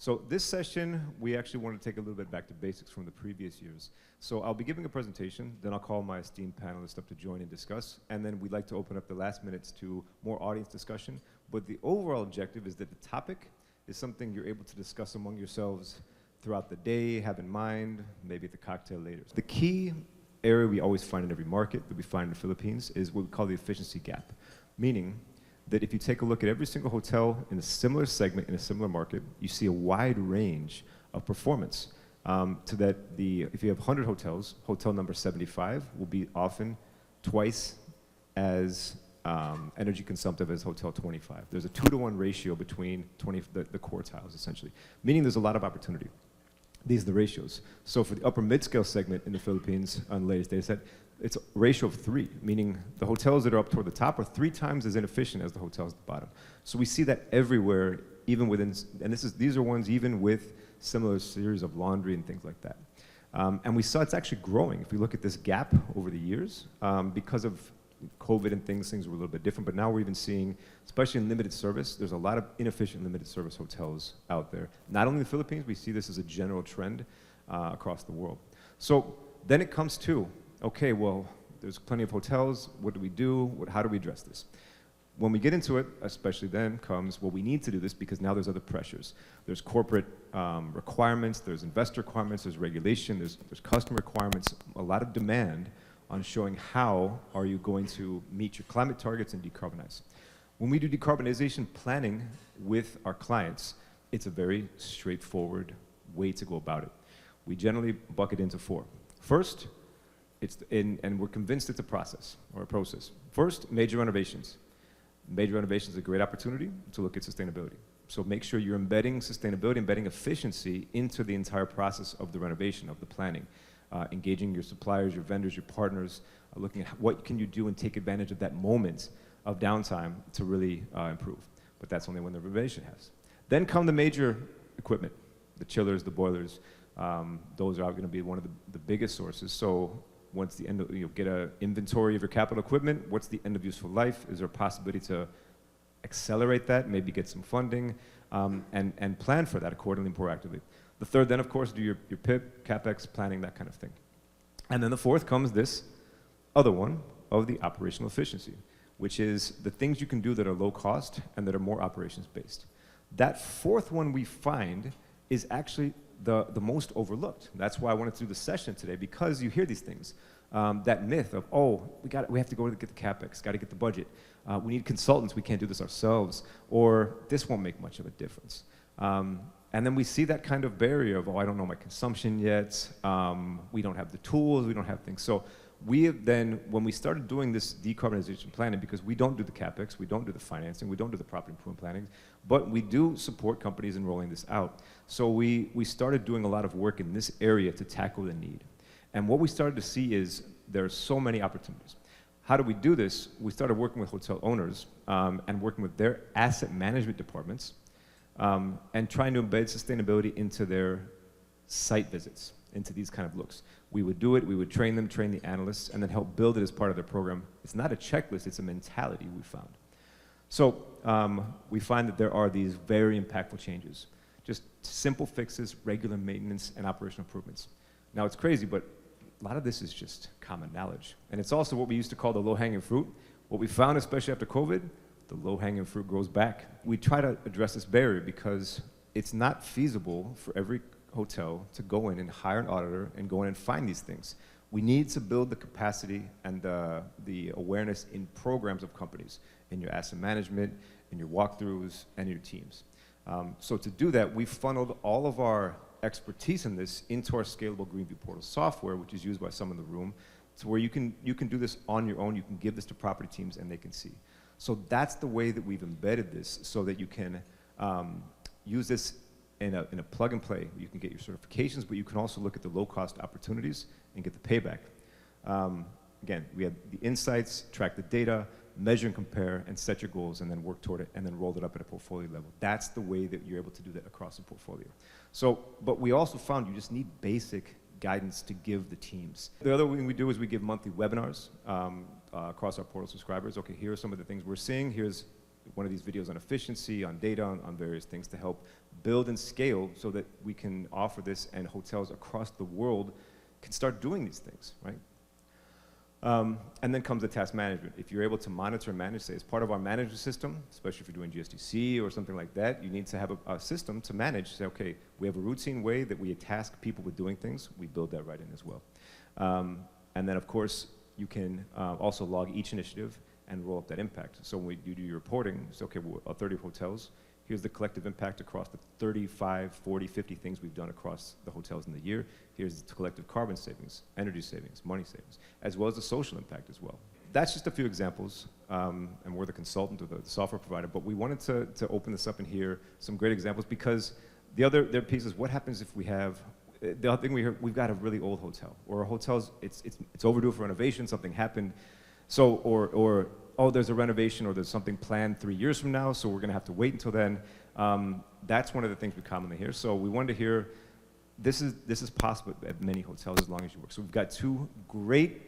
So this session, we actually want to take a little bit back to basics from the previous years. So I'll be giving a presentation, then I'll call my esteemed panelists up to join and discuss, and then we'd like to open up the last minutes to more audience discussion. But the overall objective is that the topic is something you're able to discuss among yourselves throughout the day, have in mind, maybe at the cocktail later. The key area we always find in every market that we find in the Philippines is what we call the efficiency gap, meaning that if you take a look at every single hotel in a similar segment, in a similar market, you see a wide range of performance. To that, if you have 100 hotels, hotel number 75 will be often twice as energy consumptive as hotel 25. There's a 2-to-1 ratio between the quartiles, essentially, meaning there's a lot of opportunity. These are the ratios. So for the upper mid-scale segment in the Philippines, on the latest data set, it's a ratio of 3, meaning the hotels that are up toward the top are 3 times as inefficient as the hotels at the bottom. So we see that everywhere, even within, and these are ones even with similar series of laundry and things like that. And we saw it's actually growing. If we look at this gap over the years, because of COVID and things were a little bit different, but now we're even seeing, especially in limited service, there's a lot of inefficient limited service hotels out there. Not only in the Philippines, we see this as a general trend across the world. So then it comes to, okay, well, there's plenty of hotels, what do we do? How do we address this? When we get into it, especially then comes, well, we need to do this because now there's other pressures. There's corporate requirements, there's investor requirements, there's regulation, there's customer requirements, a lot of demand on showing how are you going to meet your climate targets and decarbonize. When we do decarbonization planning with our clients, it's a very straightforward way to go about it. We generally bucket into 4. First, and we're convinced it's a process or a process. First, major renovations. Major renovations is a great opportunity to look at sustainability. So make sure you're embedding sustainability, embedding efficiency into the entire process of the renovation, of the planning. Engaging your suppliers, your vendors, your partners, looking at what can you do and take advantage of that moment of downtime to really improve. But that's only when the renovation has. Then come the major equipment, the chillers, the boilers. Those are going to be one of the biggest sources. So once the end of, you get an inventory of your capital equipment, what's the end of useful life? Is there a possibility to accelerate that, maybe get some funding, and plan for that accordingly and proactively? The third then, of course, do your PIP, CapEx, planning, that kind of thing. And then the fourth comes this other one of the operational efficiency, which is the things you can do that are low cost and that are more operations based. That fourth one we find is actually the most overlooked. That's why I wanted to do the session today, because you hear these things. That myth of, oh, we have to go to get the CapEx, got to get the budget. We need consultants, we can't do this ourselves, or this won't make much of a difference. And then we see that kind of barrier of, oh, I don't know my consumption yet, we don't have the tools, we don't have things. So we have then, when we started doing this decarbonization planning, because we don't do the CapEx, we don't do the financing, we don't do the property improvement planning, but we do support companies in rolling this out. So we started doing a lot of work in this area to tackle the need. And what we started to see is there are so many opportunities. How do we do this? We started working with hotel owners and working with their asset management departments, and trying to embed sustainability into their site visits, into these kind of looks. We would do it, we would train them, train the analysts, and then help build it as part of their program. It's not a checklist, it's a mentality we found. So we find that there are these very impactful changes. Just simple fixes, regular maintenance, and operational improvements. Now it's crazy, but a lot of this is just common knowledge. And it's also what we used to call the low-hanging fruit. What we found, especially after COVID, the low-hanging fruit grows back. We try to address this barrier because it's not feasible for every hotel to go in and hire an auditor and go in and find these things. We need to build the capacity and the awareness in programs of companies, in your asset management, in your walkthroughs, and your teams. So to do that, we funneled all of our expertise in this into our scalable Greenview portal software, which is used by some in the room, to where you can do this on your own, you can give this to property teams and they can see. So that's the way that we've embedded this, so that you can use this in a plug and play. You can get your certifications, but you can also look at the low-cost opportunities and get the payback. Again, we have the insights, track the data, measure and compare, and set your goals, and then work toward it, and then roll it up at a portfolio level. That's the way that you're able to do that across the portfolio. So, but we also found you just need basic guidance to give the teams. The other thing we do is we give monthly webinars across our portal subscribers. Okay, here are some of the things we're seeing. Here's one of these videos on efficiency, on data, on various things to help build and scale so that we can offer this and hotels across the world can start doing these things, right? And then comes the task management. If you're able to monitor and manage, say, as part of our management system, especially if you're doing GSTC or something like that, you need to have a system to manage. Say, okay, we have a routine way that we task people with doing things. We build that right in as well. And then, of course, you can also log each initiative and roll up that impact. So when you do your reporting, it's okay, well, 30 hotels, here's the collective impact across the 35, 40, 50 things we've done across the hotels in the year. Here's the collective carbon savings, energy savings, money savings, as well as the social impact as well. That's just a few examples, and we're the consultant or the software provider, but we wanted to open this up and hear some great examples because the other piece is what happens if we have, the other thing we hear, we've got a really old hotel, or a hotel's, it's overdue for renovation, something happened, so, or oh, there's a renovation or there's something planned 3 years from now, so we're gonna have to wait until then. That's one of the things we commonly hear. So we wanted to hear, this is possible at many hotels as long as you work. So we've got two great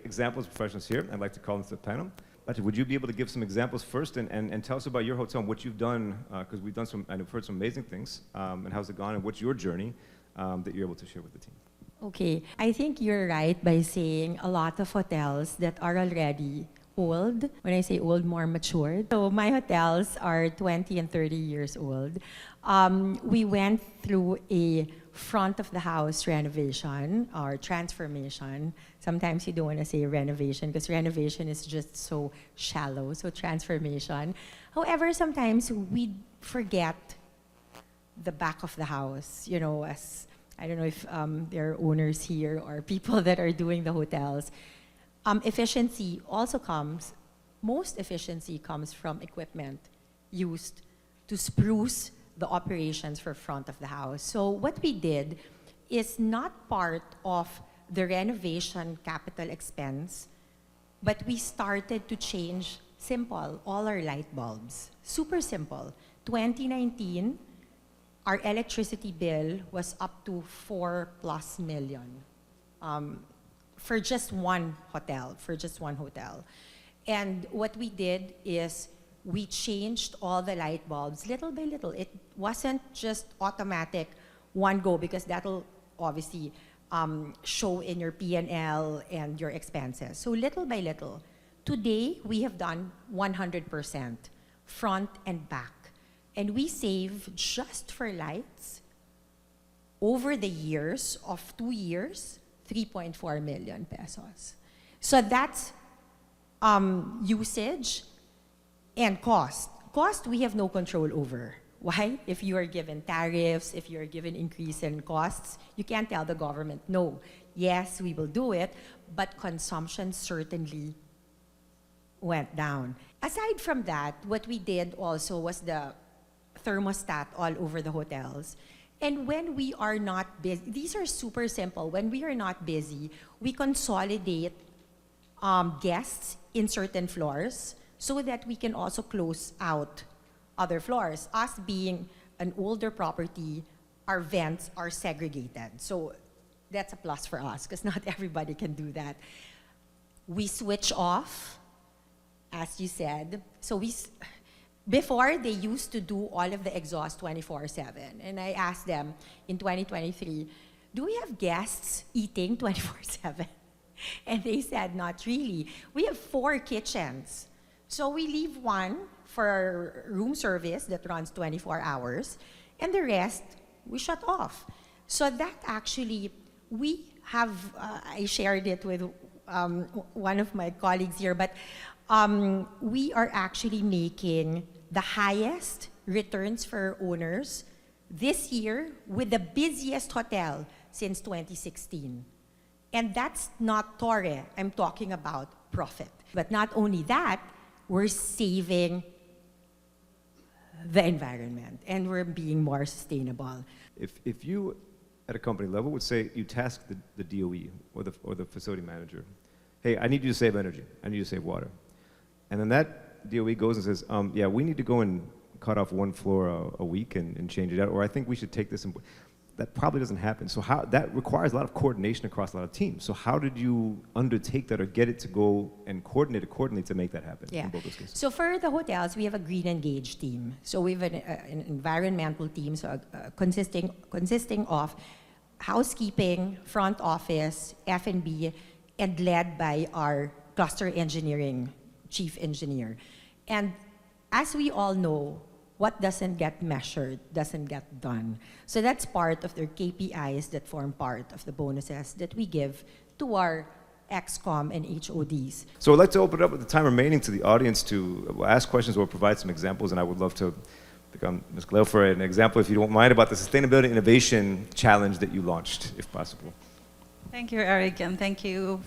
examples of professionals here. I'd like to call them to the panel. But would you be able to give some examples first and tell us about your hotel and what you've done, because we've done some, and we've heard some amazing things, and how's it gone, and what's your journey that you're able to share with the team? Okay, I think you're right by saying a lot of hotels that are already old. When I say old, more matured. So my hotels are 20 and 30 years old. We went through a front of the house renovation or transformation. Sometimes you don't want to say renovation because renovation is just so shallow, so transformation. However, sometimes we forget the back of the house, you know, as I don't know if there are owners here or people that are doing the hotels. Efficiency also comes, most efficiency comes from equipment used to spruce the operations for front of the house. So what we did is not part of the renovation capital expense, but we started to change simple, all our light bulbs. Super simple. 2019, our electricity bill was up to $4+ million. For just one hotel, And what we did is we changed all the light bulbs little by little. It wasn't just automatic one go because that'll obviously show in your P&L and your expenses. So little by little. Today, we have done 100% front and back. And we save just for lights over the years of 2 years, 3.4 million pesos. So that's usage and cost. Cost, we have no control over. Why? If you are given tariffs, if you're given increase in costs, you can't tell the government, no, yes, we will do it, but consumption certainly went down. Aside from that, what we did also was the thermostat all over the hotels. And when we are not busy, these are super simple. When we are not busy, we consolidate guests in certain floors so that we can also close out other floors. Us being an older property, our vents are segregated. So that's a plus for us because not everybody can do that. We switch off, as you said. So before, they used to do all of the exhaust 24/7. And I asked them in 2023, do we have guests eating 24/7? And they said, not really. We have 4 kitchens. So we leave one for room service that runs 24 hours, and the rest, we shut off. So that actually, we have, I shared it with one of my colleagues here, but we are actually making the highest returns for owners this year with the busiest hotel since 2016. And that's not Torre, I'm talking about profit. But not only that, we're saving the environment and we're being more sustainable. If you, at a company level, would say you task the DOE or the facility manager, hey, I need you to save energy, I need you to save water. And then that DOE goes and says, yeah, we need to go and cut off 1 floor a week and change it out, or I think we should take this and... that probably doesn't happen. So that requires a lot of coordination across a lot of teams. So how did you undertake that or get it to go and coordinate accordingly to make that happen in both those cases? So for the hotels, we have a green engaged team. So we have an environmental team, so consisting of housekeeping, front office, F&B, and led by our cluster engineering chief engineer. And as we all know, what doesn't get measured doesn't get done. So that's part of their KPIs that form part of the bonuses that we give to our ExCom and HODs. So I'd like to open it up with the time remaining to the audience to ask questions or provide some examples, and I would love to pick on Ms. Galeo for an example, if you don't mind, about the Sustainability Innovation Challenge that you launched, if possible. Thank you, Eric, and thank you,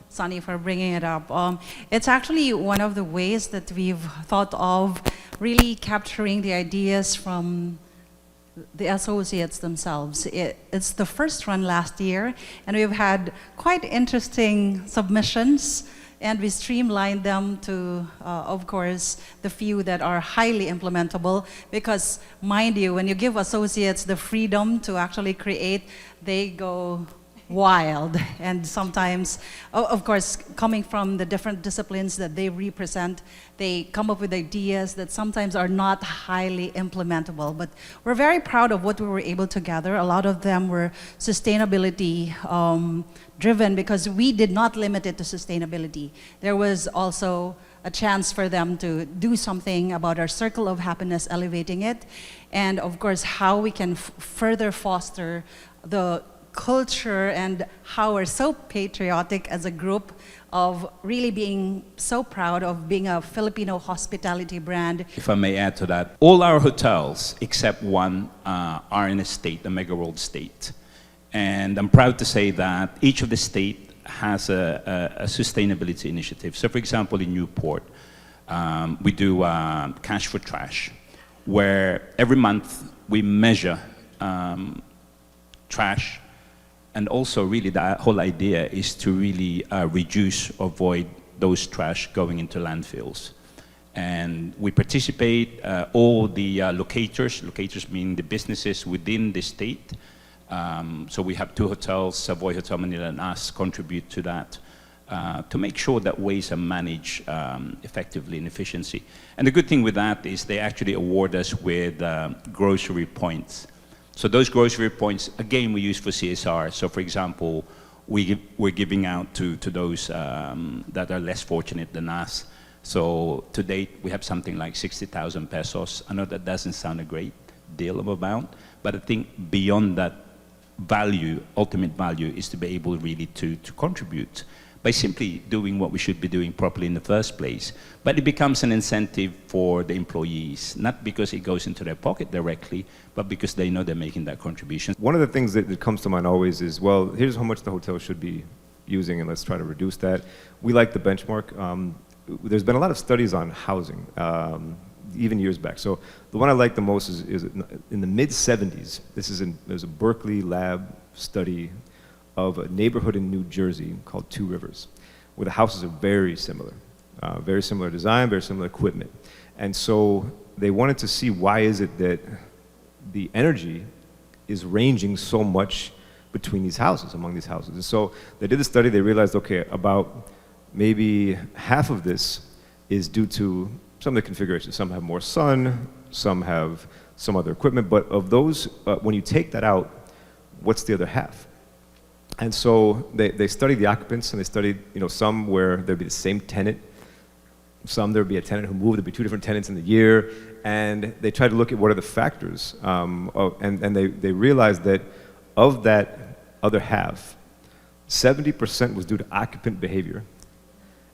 Sunny, for bringing it up. It's actually one of the ways that we've thought of really capturing the ideas from the associates themselves. It's the first run last year, and we've had quite interesting submissions, and we streamlined them to, of course, the few that are highly implementable, because, mind you, when you give associates the freedom to actually create, they go wild. And sometimes, of course, coming from the different disciplines that they represent, they come up with ideas that sometimes are not highly implementable. But we're very proud of what we were able to gather. A lot of them were sustainability driven, because we did not limit it to sustainability. There was also a chance for them to do something about our circle of happiness, elevating it, and of course how we can further foster the culture and how we're so patriotic as a group of really being so proud of being a Filipino hospitality brand. If I may add to that, all our hotels except one are in a state, a mega world state. And I'm proud to say that each of the state has a sustainability initiative. So for example, in Newport, we do Cash for Trash, where every month we measure trash. And also, really, the whole idea is to really reduce or avoid those trash going into landfills. And we participate, all the locators meaning the businesses within the state. So we have 2 hotels, Savoy Hotel Manila and us, contribute to that to make sure that waste are managed effectively and efficiency. And the good thing with that is they actually award us with grocery points. So those grocery points, again, we use for CSR. So for example, we're giving out to those that are less fortunate than us. So to date, we have something like 60,000 pesos. I know that doesn't sound a great deal of amount, but I think beyond that value, ultimate value, is to be able really to contribute by simply doing what we should be doing properly in the first place. But it becomes an incentive for the employees, not because it goes into their pocket directly, but because they know they're making that contribution. One of the things that comes to mind always is, well, here's how much the hotel should be using, and let's try to reduce that. We like the benchmark. There's been a lot of studies on housing, even years back. So the one I like the most is in the mid-70s. There's a Berkeley lab study of a neighborhood in New Jersey called Two Rivers, where the houses are very similar design, very similar equipment. And so they wanted to see, why is it that the energy is ranging so much between these houses, among these houses. And so they did the study, they realized, okay, about maybe half of this is due to some of the configurations. Some have more sun, some have some other equipment, but of those, when you take that out, what's the other half? And so they studied the occupants, and they studied, some where there'd be the same tenant, some there'd be a tenant who moved, there'd be 2 different tenants in the year, and they tried to look at what are the factors, and they realized that of that other half, 70% was due to occupant behavior,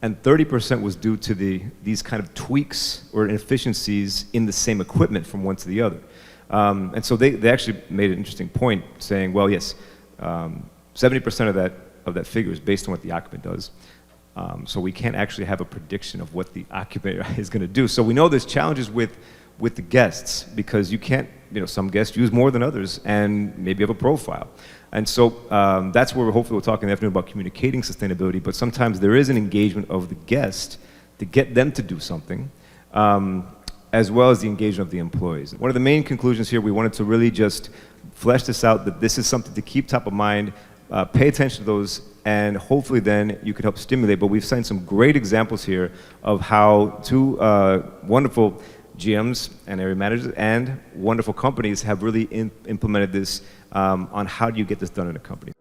and 30% was due to these kind of tweaks or inefficiencies in the same equipment from one to the other. And so they actually made an interesting point, saying, well, yes, 70% of that figure is based on what the occupant does. So we can't actually have a prediction of what the occupant is going to do. So we know there's challenges with the guests, because you can't, some guests use more than others and maybe have a profile. And so that's where hopefully we'll talk in the afternoon about communicating sustainability, but sometimes there is an engagement of the guest to get them to do something, as well as the engagement of the employees. One of the main conclusions here, we wanted to really just flesh this out, that this is something to keep top of mind, pay attention to those, and hopefully then you could help stimulate. But we've seen some great examples here of how two wonderful GMs and area managers and wonderful companies have really implemented this on how do you get this done in a company.